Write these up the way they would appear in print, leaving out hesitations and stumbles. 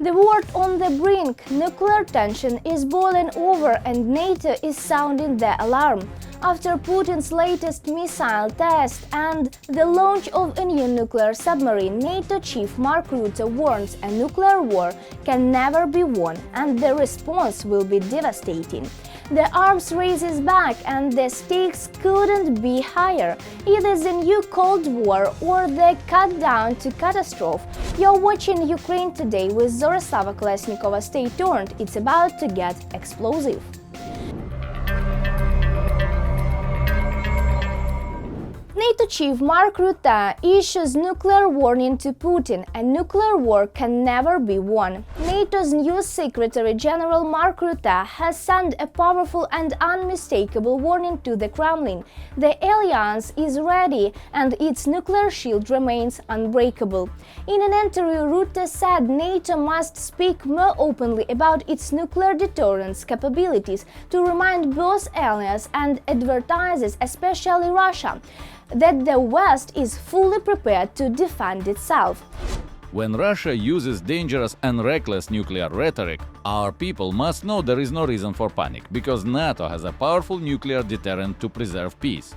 The world on the brink, nuclear tension is boiling over and NATO is sounding the alarm. After Putin's latest missile test and the launch of a new nuclear submarine, NATO Chief Mark Rutte warns a nuclear war can never be won and the response will be devastating. The arms race is back and the stakes couldn't be higher. Either the new Cold War or the countdown to catastrophe. You're watching Ukraine Today with Zorislava Kolesnikova. Stay tuned, it's about to get explosive. NATO Chief Mark Rutte issues nuclear warning to Putin. A nuclear war can never be won. NATO's new Secretary General Mark Rutte has sent a powerful and unmistakable warning to the Kremlin. The alliance is ready and its nuclear shield remains unbreakable. In an interview, Rutte said NATO must speak more openly about its nuclear deterrence capabilities to remind both allies and advertisers, especially Russia, that the West is fully prepared to defend itself. When Russia uses dangerous and reckless nuclear rhetoric, our people must know there is no reason for panic, because NATO has a powerful nuclear deterrent to preserve peace.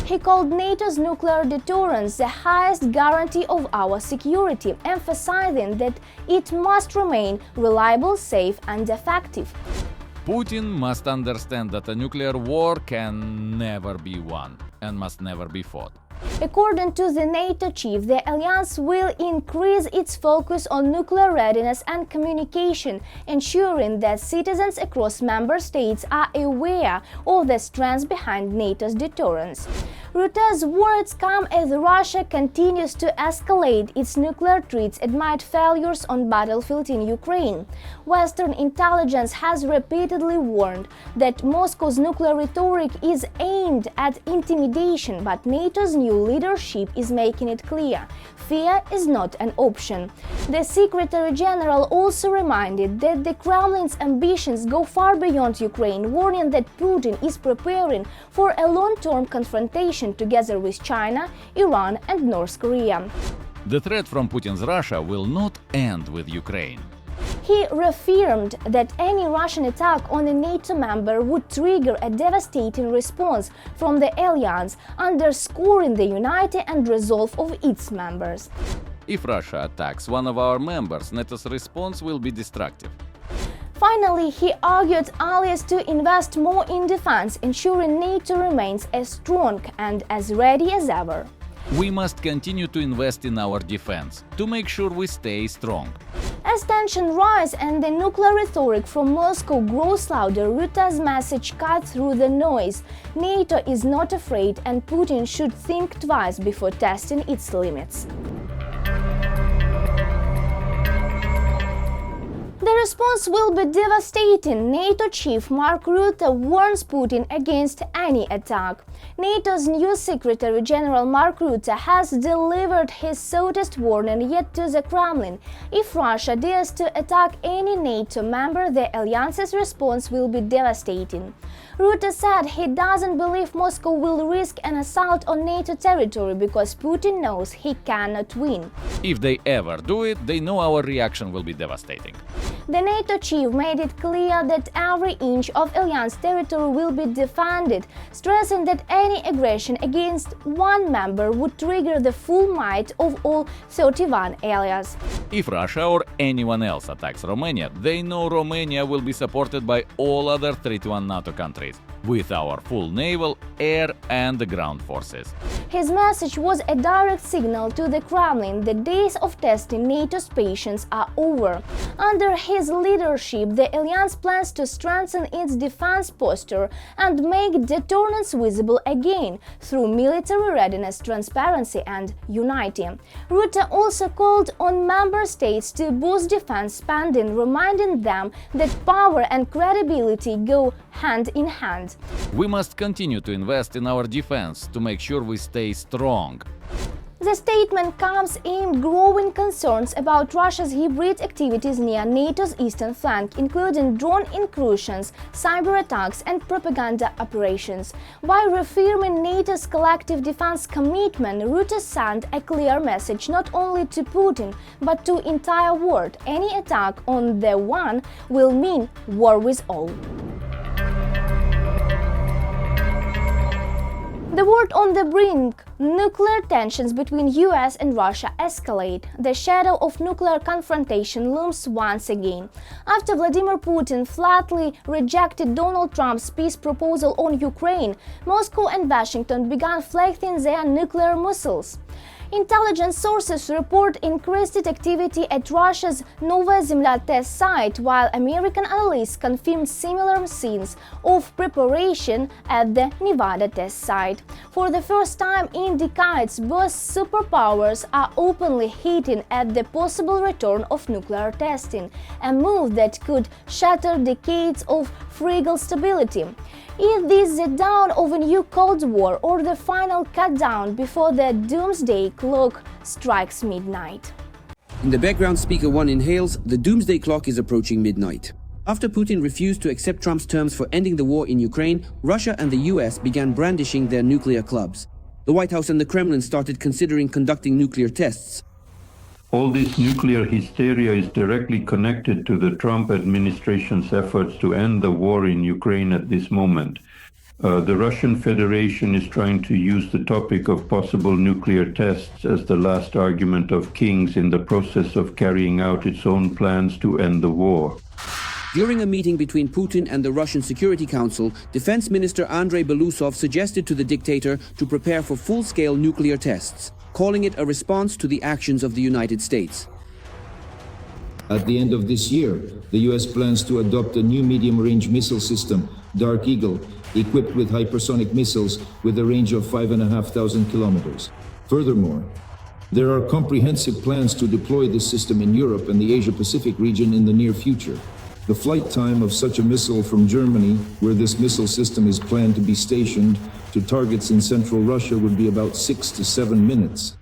He called NATO's nuclear deterrence the highest guarantee of our security, emphasizing that it must remain reliable, safe and effective. Putin must understand that a nuclear war can never be won and must never be fought. According to the NATO chief, the alliance will increase its focus on nuclear readiness and communication, ensuring that citizens across member states are aware of the strengths behind NATO's deterrence. Rutte's words come as Russia continues to escalate its nuclear threats amid failures on battlefield in Ukraine. Western intelligence has repeatedly warned that Moscow's nuclear rhetoric is aimed at intimidation, but NATO's new leadership is making it clear fear is not an option. The Secretary General also reminded that the Kremlin's ambitions go far beyond Ukraine, warning that Putin is preparing for a long-term confrontation together with China, Iran and North Korea. The threat from Putin's Russia will not end with Ukraine. He reaffirmed that any Russian attack on a NATO member would trigger a devastating response from the alliance, underscoring the unity and resolve of its members. If Russia attacks one of our members, NATO's response will be destructive. Finally, he argued allies to invest more in defense, ensuring NATO remains as strong and as ready as ever. We must continue to invest in our defense to make sure we stay strong. As tension rises and the nuclear rhetoric from Moscow grows louder, Rutte's message cut through the noise. NATO is not afraid and Putin should think twice before testing its limits. The response will be devastating. NATO Chief Mark Rutte warns Putin against any attack. NATO's new Secretary General Mark Rutte has delivered his softest warning yet to the Kremlin. If Russia dares to attack any NATO member, the alliance's response will be devastating. Rutte said he doesn't believe Moscow will risk an assault on NATO territory because Putin knows he cannot win. If they ever do it, they know our reaction will be devastating. The NATO chief made it clear that every inch of alliance territory will be defended, stressing that any aggression against one member would trigger the full might of all 31 allies. If Russia or anyone else attacks Romania, they know Romania will be supported by all other 31 NATO countries, with our full naval, air and ground forces. His message was a direct signal to the Kremlin that days of testing NATO's patience are over. Under his leadership, the alliance plans to strengthen its defense posture and make deterrence visible again through military readiness, transparency and unity. Rutte also called on member states to boost defense spending, reminding them that power and credibility go hand in hand. We must continue to invest in our defense to make sure we stay strong. The statement comes amid growing concerns about Russia's hybrid activities near NATO's eastern flank, including drone incursions, cyber attacks, and propaganda operations. By reaffirming NATO's collective defense commitment, Rutte sent a clear message not only to Putin but to the entire world. Any attack on the one will mean war with all. The world on the brink. Nuclear tensions between US and Russia escalate. The shadow of nuclear confrontation looms once again. After Vladimir Putin flatly rejected Donald Trump's peace proposal on Ukraine, Moscow and Washington began flexing their nuclear muscles. Intelligence sources report increased activity at Russia's Novaya Zemlya test site, while American analysts confirmed similar scenes of preparation at the Nevada test site. For the first time in decades, both superpowers are openly hinting at the possible return of nuclear testing, a move that could shatter decades of fragile stability. Is this the dawn of a new Cold War or the final cut-down before the doomsday clock strikes midnight? In the background, Speaker 1 inhales, the doomsday clock is approaching midnight. After Putin refused to accept Trump's terms for ending the war in Ukraine, Russia and the US began brandishing their nuclear clubs. The White House and the Kremlin started considering conducting nuclear tests. All this nuclear hysteria is directly connected to the Trump administration's efforts to end the war in Ukraine at this moment. The Russian Federation is trying to use the topic of possible nuclear tests as the last argument of kings in the process of carrying out its own plans to end the war. During a meeting between Putin and the Russian Security Council, Defense Minister Andrei Belousov suggested to the dictator to prepare for full-scale nuclear tests, calling it a response to the actions of the United States. At the end of this year, the US plans to adopt a new medium-range missile system, Dark Eagle, equipped with hypersonic missiles with a range of 5,500 kilometers. Furthermore, there are comprehensive plans to deploy this system in Europe and the Asia-Pacific region in the near future. The flight time of such a missile from Germany, where this missile system is planned to be stationed, to targets in central Russia would be about 6 to 7 minutes.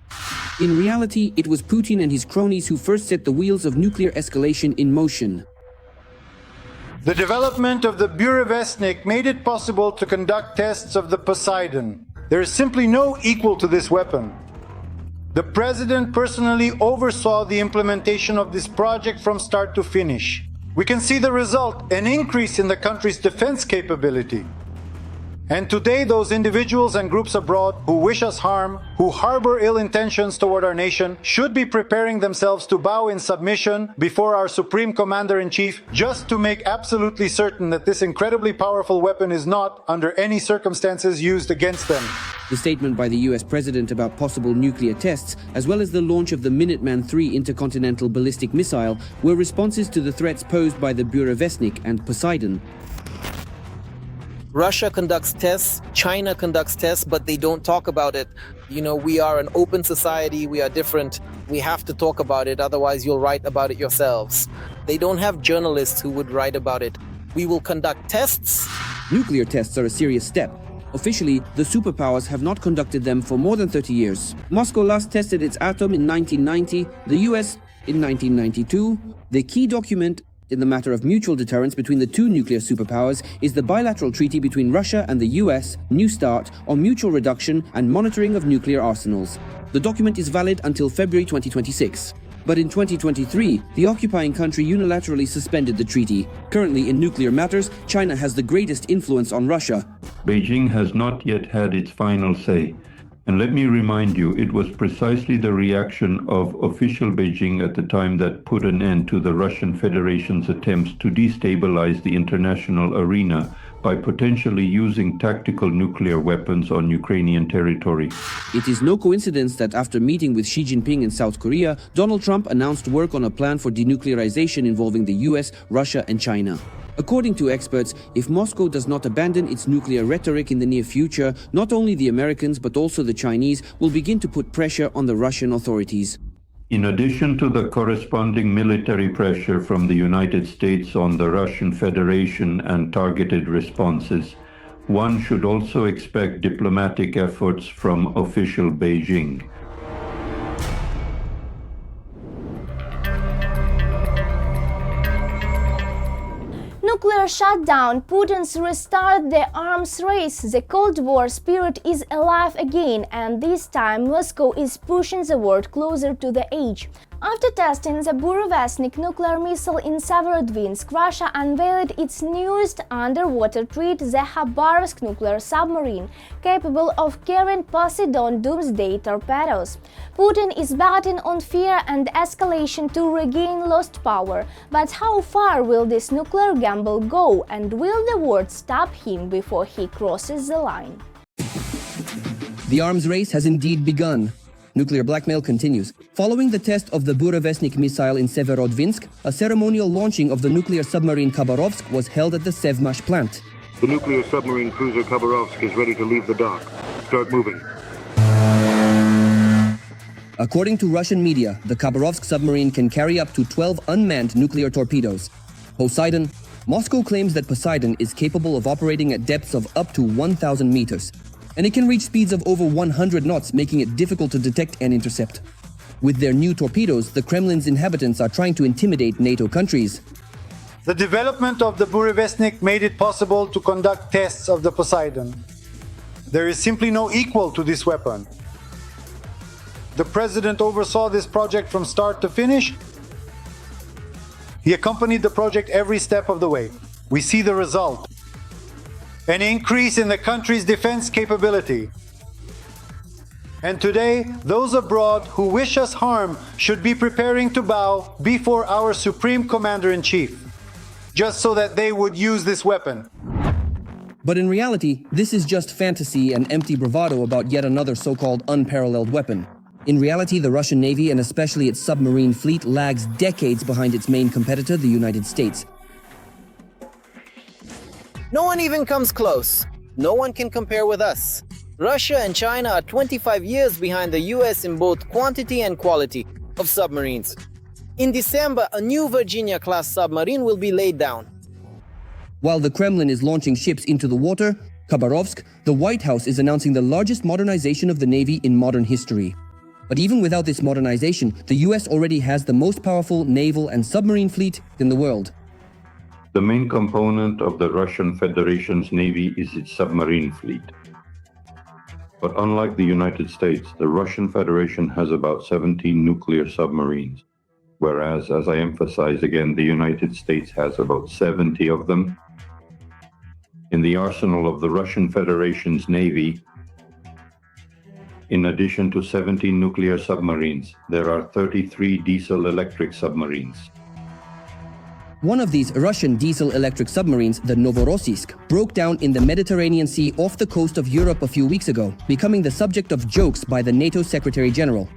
In reality, it was Putin and his cronies who first set the wheels of nuclear escalation in motion. The development of the Burevestnik made it possible to conduct tests of the Poseidon. There is simply no equal to this weapon. The President personally oversaw the implementation of this project from start to finish. We can see the result, an increase in the country's defense capability. And today, those individuals and groups abroad who wish us harm, who harbor ill intentions toward our nation, should be preparing themselves to bow in submission before our Supreme Commander-in-Chief, just to make absolutely certain that this incredibly powerful weapon is not, under any circumstances, used against them. The statement by the US President about possible nuclear tests, as well as the launch of the Minuteman III intercontinental ballistic missile, were responses to the threats posed by the Burevestnik and Poseidon. Russia conducts tests, China conducts tests, but they don't talk about it. You know, we are an open society, we are different. We have to talk about it, otherwise you'll write about it yourselves. They don't have journalists who would write about it. We will conduct tests. Nuclear tests are a serious step. Officially, the superpowers have not conducted them for more than 30 years. Moscow last tested its atom in 1990, the US in 1992. The key document in the matter of mutual deterrence between the two nuclear superpowers is the bilateral treaty between Russia and the US, New START, on mutual reduction and monitoring of nuclear arsenals. The document is valid until February 2026. But in 2023, the occupying country unilaterally suspended the treaty. Currently, in nuclear matters, China has the greatest influence on Russia. Beijing has not yet had its final say. And let me remind you, it was precisely the reaction of official Beijing at the time that put an end to the Russian Federation's attempts to destabilize the international arena by potentially using tactical nuclear weapons on Ukrainian territory. It is no coincidence that after meeting with Xi Jinping in South Korea, Donald Trump announced work on a plan for denuclearization involving the US, Russia, and China. According to experts, if Moscow does not abandon its nuclear rhetoric in the near future, not only the Americans but also the Chinese will begin to put pressure on the Russian authorities. In addition to the corresponding military pressure from the United States on the Russian Federation and targeted responses, one should also expect diplomatic efforts from official Beijing. nuclear shutdown, Putin's restart the arms race, the Cold War spirit is alive again, and this time Moscow is pushing the world closer to the edge. After testing the Burevestnik nuclear missile in Severodvinsk, Russia unveiled its newest underwater threat, the Khabarovsk nuclear submarine, capable of carrying Poseidon doomsday torpedoes. Putin is betting on fear and escalation to regain lost power. But how far will this nuclear gamble go, and will the world stop him before he crosses the line? The arms race has indeed begun. Nuclear blackmail continues. Following the test of the Burevestnik missile in Severodvinsk, a ceremonial launching of the nuclear submarine Khabarovsk was held at the Sevmash plant. The nuclear submarine cruiser Khabarovsk is ready to leave the dock. Start moving. According to Russian media, the Khabarovsk submarine can carry up to 12 unmanned nuclear torpedoes. Poseidon. Moscow claims that Poseidon is capable of operating at depths of up to 1,000 meters. And it can reach speeds of over 100 knots, making it difficult to detect and intercept. With their new torpedoes, the Kremlin's inhabitants are trying to intimidate NATO countries. The development of the Burevestnik made it possible to conduct tests of the Poseidon. There is simply no equal to this weapon. The President oversaw this project from start to finish. He accompanied the project every step of the way. We see the result. An increase in the country's defense capability. And today, those abroad who wish us harm should be preparing to bow before our Supreme Commander-in-Chief, just so that they would use this weapon. But in reality, this is just fantasy and empty bravado about yet another so-called unparalleled weapon. In reality, the Russian Navy, and especially its submarine fleet, lags decades behind its main competitor, the United States. No one even comes close. No one can compare with us. Russia and China are 25 years behind the US in both quantity and quality of submarines. In December, a new Virginia-class submarine will be laid down. While the Kremlin is launching ships into the water, Khabarovsk, the White House is announcing the largest modernization of the Navy in modern history. But even without this modernization, the US already has the most powerful naval and submarine fleet in the world. The main component of the Russian Federation's Navy is its submarine fleet. But unlike the United States, the Russian Federation has about 17 nuclear submarines, whereas, as I emphasize again, the United States has about 70 of them. In the arsenal of the Russian Federation's Navy, in addition to 17 nuclear submarines, there are 33 diesel-electric submarines. One of these Russian diesel-electric submarines, the Novorossiysk, broke down in the Mediterranean Sea off the coast of Europe a few weeks ago, becoming the subject of jokes by the NATO Secretary General.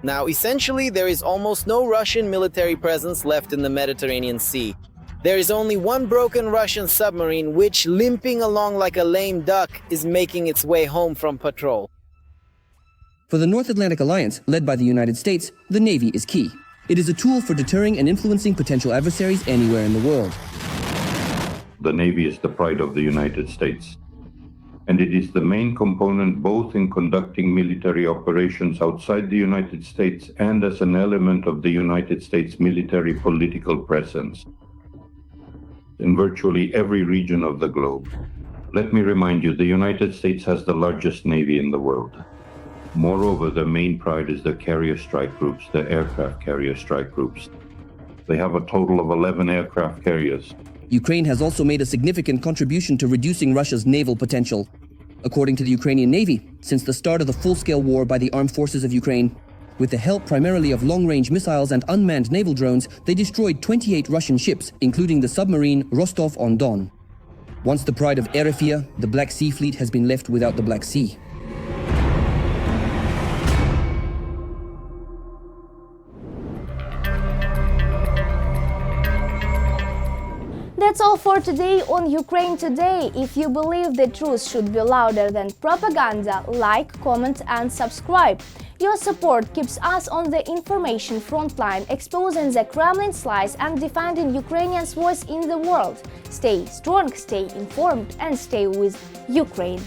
Now, essentially, there is almost no Russian military presence left in the Mediterranean Sea. There is only one broken Russian submarine which, limping along like a lame duck, is making its way home from patrol. For the North Atlantic Alliance, led by the United States, the Navy is key. It is a tool for deterring and influencing potential adversaries anywhere in the world. The Navy is the pride of the United States, and it is the main component both in conducting military operations outside the United States and as an element of the United States military political presence in virtually every region of the globe. Let me remind you, the United States has the largest Navy in the world. Moreover, their main pride is the carrier strike groups, the aircraft carrier strike groups. They have a total of 11 aircraft carriers. Ukraine has also made a significant contribution to reducing Russia's naval potential. According to the Ukrainian Navy, since the start of the full-scale war by the armed forces of Ukraine, with the help primarily of long-range missiles and unmanned naval drones, they destroyed 28 Russian ships, including the submarine Rostov-on-Don. Once the pride of Erefia, the Black Sea Fleet has been left without the Black Sea. That's all for today on Ukraine Today. If you believe the truth should be louder than propaganda, like, comment and subscribe. Your support keeps us on the information frontline, exposing the Kremlin's lies and defending Ukrainians' voice in the world. Stay strong, stay informed and stay with Ukraine.